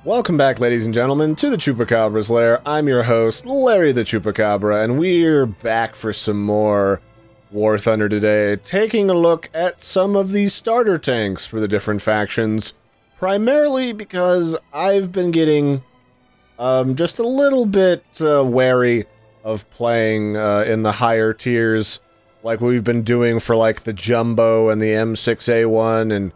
Welcome back, ladies and gentlemen, to the Chupacabra's Lair. I'm your host, Larry the Chupacabra, and we're back for some more War Thunder today, taking a look at some of the starter tanks for the different factions, primarily because I've been getting just a little bit wary of playing in the higher tiers, like we've been doing for like the Jumbo and the M6A1 and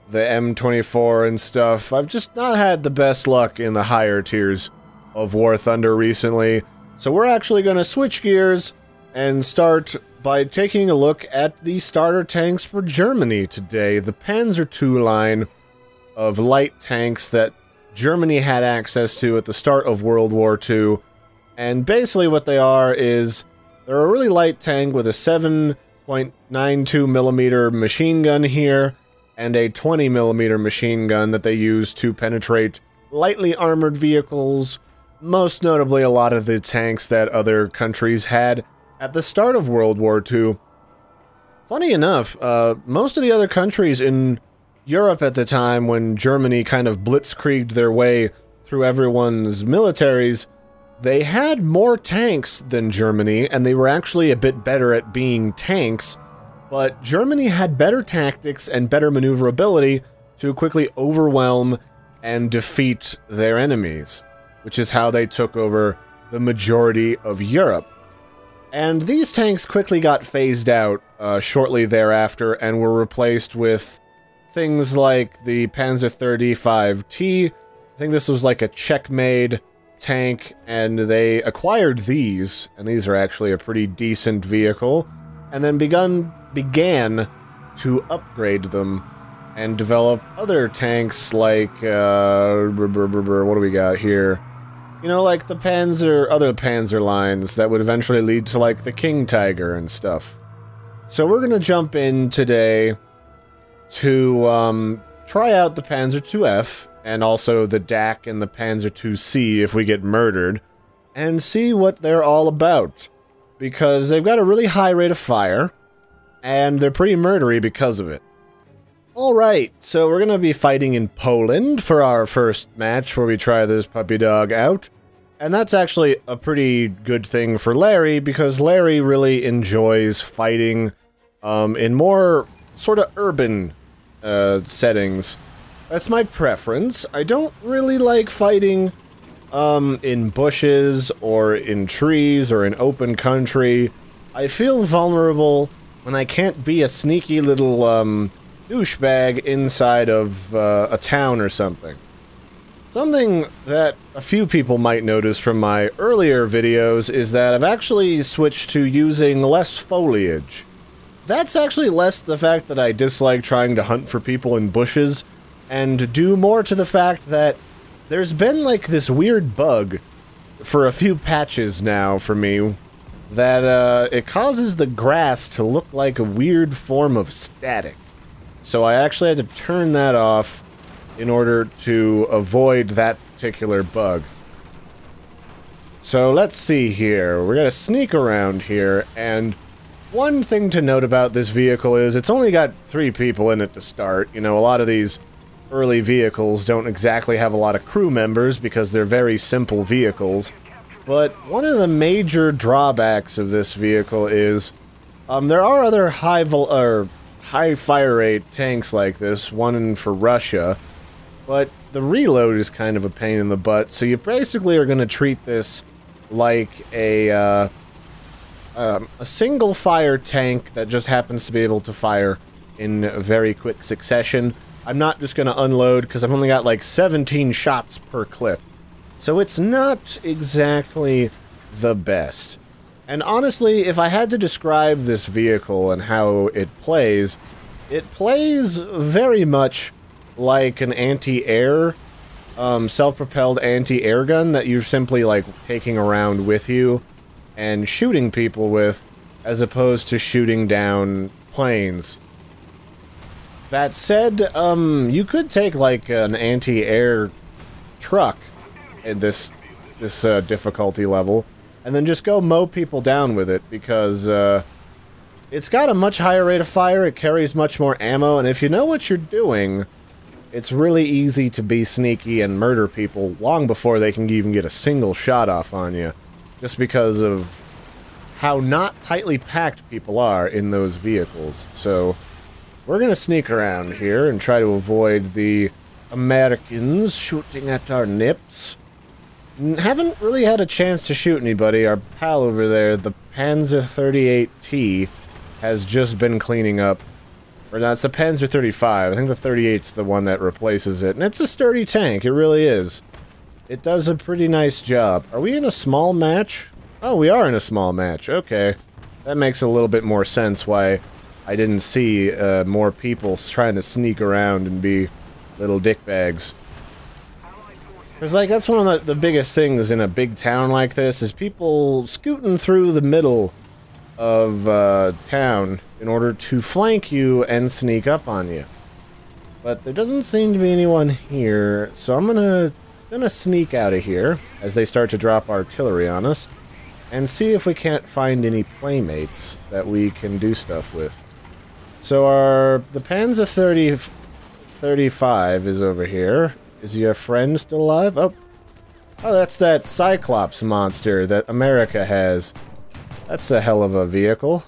the M24 and stuff. I've just not had the best luck in the higher tiers of War Thunder recently, so we're actually going to switch gears and start by taking a look at the starter tanks for Germany today, the Panzer II line of light tanks that Germany had access to at the start of World War II, and basically what they are is they're a really light tank with a 7.92mm machine gun here, and a 20mm machine gun that they use to penetrate lightly armored vehicles, most notably a lot of the tanks that other countries had at the start of World War II. Funny enough, most of the other countries in Europe at the time, when Germany kind of blitzkrieged their way through everyone's militaries, they had more tanks than Germany, and they were actually a bit better at being tanks. But Germany had better tactics and better maneuverability to quickly overwhelm and defeat their enemies, which is how they took over the majority of Europe. And these tanks quickly got phased out shortly thereafter and were replaced with things like the Panzer 35T. I think this was like a Czech-made tank, and they acquired these, and these are actually a pretty decent vehicle, and then began to upgrade them and develop other tanks like, what do we got here? You know, like the other Panzer lines that would eventually lead to like the King Tiger and stuff. So we're gonna jump in today to try out the Panzer IIF and also the DAC and the Panzer IIC if we get murdered, and see what they're all about, because they've got a really high rate of fire, and they're pretty murdery because of it. Alright, so we're gonna be fighting in Poland for our first match where we try this puppy dog out. And that's actually a pretty good thing for Larry, because Larry really enjoys fighting in more sort of urban settings. That's my preference. I don't really like fighting in bushes or in trees or in open country. I feel vulnerable when I can't be a sneaky little douchebag inside of a town or something. Something that a few people might notice from my earlier videos is that I've actually switched to using less foliage. That's actually less the fact that I dislike trying to hunt for people in bushes, and due more to the fact that there's been like this weird bug for a few patches now for me that it causes the grass to look like a weird form of static. So I actually had to turn that off in order to avoid that particular bug. So let's see here. We're gonna sneak around here, and one thing to note about this vehicle is it's only got 3 people in it to start. You know, a lot of these early vehicles don't exactly have a lot of crew members because they're very simple vehicles. But one of the major drawbacks of this vehicle is there are other high fire rate tanks like this, one for Russia, but the reload is kind of a pain in the butt, so you basically are going to treat this like a single fire tank that just happens to be able to fire in a very quick succession. I'm not just going to unload because I've only got like 17 shots per clip. So it's not exactly the best. And honestly, if I had to describe this vehicle and how it plays very much like an anti-air, self-propelled anti-air gun that you're simply like taking around with you and shooting people with, as opposed to shooting down planes. That said, you could take like an anti-air truck at this difficulty level, and then just go mow people down with it, because it's got a much higher rate of fire, it carries much more ammo, and if you know what you're doing, it's really easy to be sneaky and murder people long before they can even get a single shot off on you, just because of how not tightly packed people are in those vehicles. So we're gonna sneak around here and try to avoid the Americans shooting at our nips. Haven't really had a chance to shoot anybody. Our pal over there, the Panzer 38T, has just been cleaning up. Or no, it's the Panzer 35. I think the 38's the one that replaces it. And it's a sturdy tank, it really is. It does a pretty nice job. Are we in a small match? Oh, we are in a small match. Okay. That makes a little bit more sense why I didn't see more people trying to sneak around and be little dickbags. Because, like, that's one of the biggest things in a big town like this, is people scooting through the middle of town in order to flank you and sneak up on you. But there doesn't seem to be anyone here, so I'm gonna sneak out of here as they start to drop artillery on us, and see if we can't find any playmates that we can do stuff with. So the Panzer 35 is over here. Is your friend still alive? Oh, that's that Cyclops monster that America has. That's a hell of a vehicle.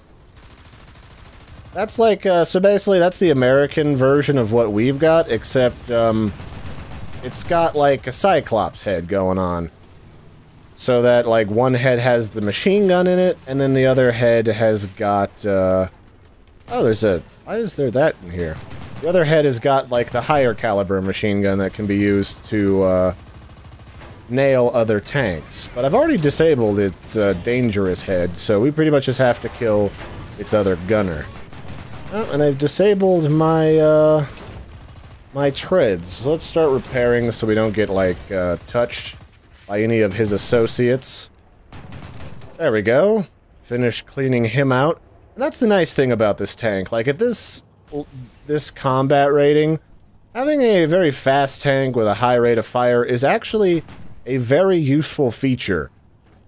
That's like, so basically that's the American version of what we've got, except, it's got like a Cyclops head going on. So that, like, one head has the machine gun in it, and then the other head has got, oh, why is there that in here? The other head has got, like, the higher caliber machine gun that can be used to, nail other tanks. But I've already disabled its, dangerous head, so we pretty much just have to kill its other gunner. Oh, and they've disabled my, my treads. So let's start repairing so we don't get, like, touched by any of his associates. There we go. Finished cleaning him out. And that's the nice thing about this tank. Like, at this combat rating, having a very fast tank with a high rate of fire is actually a very useful feature.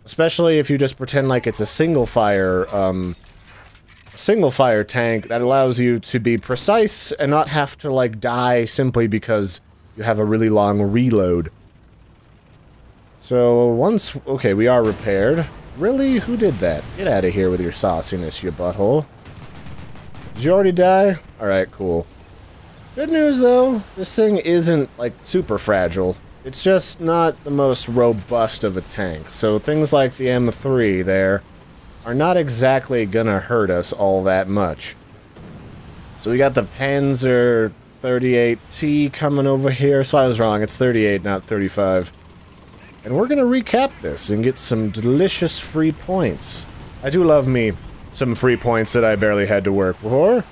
Especially if you just pretend like it's a single fire tank that allows you to be precise and not have to, like, die simply because you have a really long reload. So okay, we are repaired. Really? Who did that? Get out of here with your sauciness, you butthole. Did you already die? Alright, cool. Good news, though, this thing isn't, like, super fragile. It's just not the most robust of a tank, so things like the M3 there are not exactly gonna hurt us all that much. So we got the Panzer 38T coming over here, so I was wrong, it's 38, not 35. And we're gonna recap this and get some delicious free points. I do love me some free points that I barely had to work for.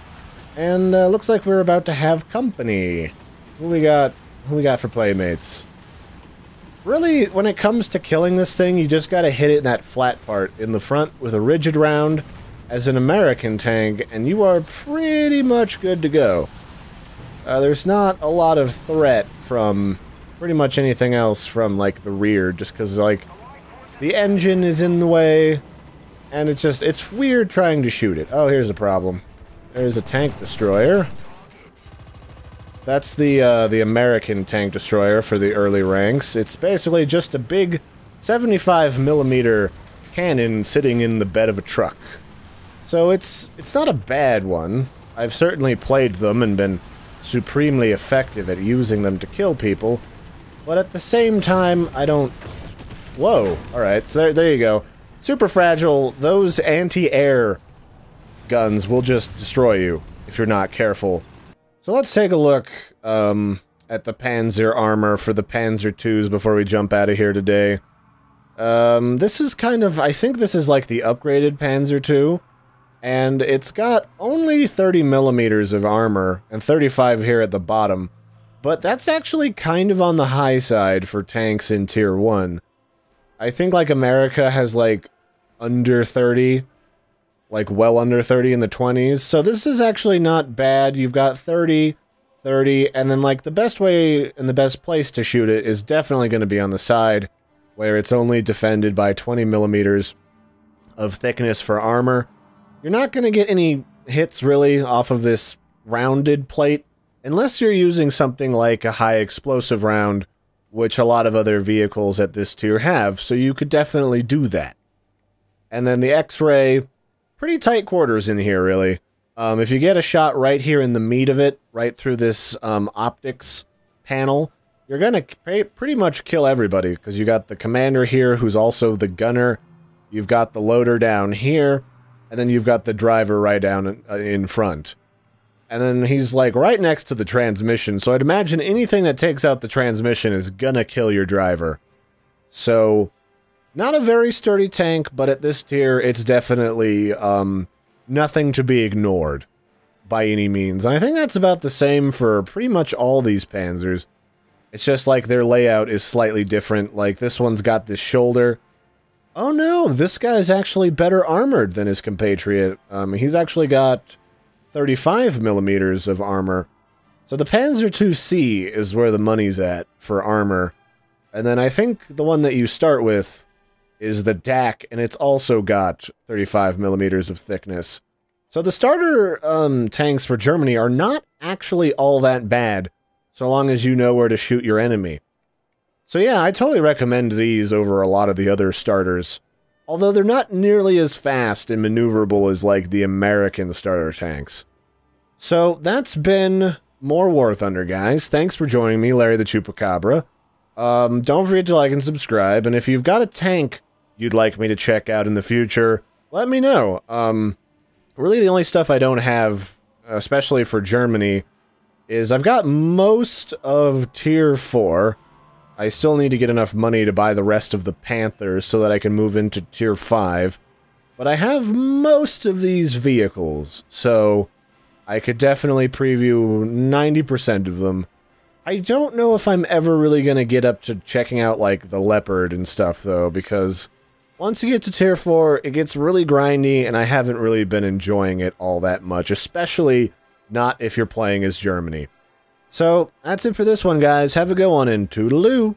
And looks like we're about to have company. Who we got for playmates? Really, when it comes to killing this thing, you just gotta hit it in that flat part in the front with a rigid round as an American tank, and you are pretty much good to go. There's not a lot of threat from pretty much anything else from, like, the rear, just because, like, the engine is in the way, and it's weird trying to shoot it. Oh, here's a problem. There's a tank destroyer. That's the American tank destroyer for the early ranks. It's basically just a big 75mm cannon sitting in the bed of a truck. So it's not a bad one. I've certainly played them and been supremely effective at using them to kill people, but at the same time, I don't... Whoa, alright, so there you go. Super fragile, those anti-air guns will just destroy you if you're not careful. So let's take a look at the Panzer armor for the Panzer IIs before we jump out of here today. This is kind of, I think this is like the upgraded Panzer II, and it's got only 30mm of armor, and 35 here at the bottom, but that's actually kind of on the high side for tanks in Tier 1. I think, like, America has, like, under 30, like, well under 30 in the 20s, so this is actually not bad. You've got 30, 30, and then, like, the best way and the best place to shoot it is definitely going to be on the side, where it's only defended by 20mm of thickness for armor. You're not going to get any hits, really, off of this rounded plate, Unless you're using something like a high explosive round, which a lot of other vehicles at this tier have, so you could definitely do that. And then the X-ray, pretty tight quarters in here, really. If you get a shot right here in the meat of it, right through this optics panel, you're gonna pretty much kill everybody, because you got the commander here, who's also the gunner, you've got the loader down here, and then you've got the driver right down in front. And then he's, like, right next to the transmission, so I'd imagine anything that takes out the transmission is gonna kill your driver. So, not a very sturdy tank, but at this tier, it's definitely, nothing to be ignored by any means. And I think that's about the same for pretty much all these Panzers. It's just like their layout is slightly different. Like, this one's got this shoulder. Oh no, this guy's actually better armored than his compatriot. He's actually got 35 millimeters of armor. So the Panzer IIc is where the money's at for armor. And then I think the one that you start with is the DAC, and it's also got 35 millimeters of thickness. So the starter tanks for Germany are not actually all that bad, so long as you know where to shoot your enemy. So yeah, I totally recommend these over a lot of the other starters. Although they're not nearly as fast and maneuverable as, like, the American starter tanks. So, that's been more War Thunder, guys. Thanks for joining me, Larry the Chupacabra. Don't forget to like and subscribe, and if you've got a tank you'd like me to check out in the future, let me know. Really the only stuff I don't have, especially for Germany, is I've got most of Tier 4. I still need to get enough money to buy the rest of the Panthers so that I can move into Tier 5. But I have most of these vehicles, so I could definitely preview 90% of them. I don't know if I'm ever really going to get up to checking out, like, the Leopard and stuff, though, because once you get to Tier 4, it gets really grindy, and I haven't really been enjoying it all that much, especially not if you're playing as Germany. So, that's it for this one, guys. Have a good one, and toodaloo!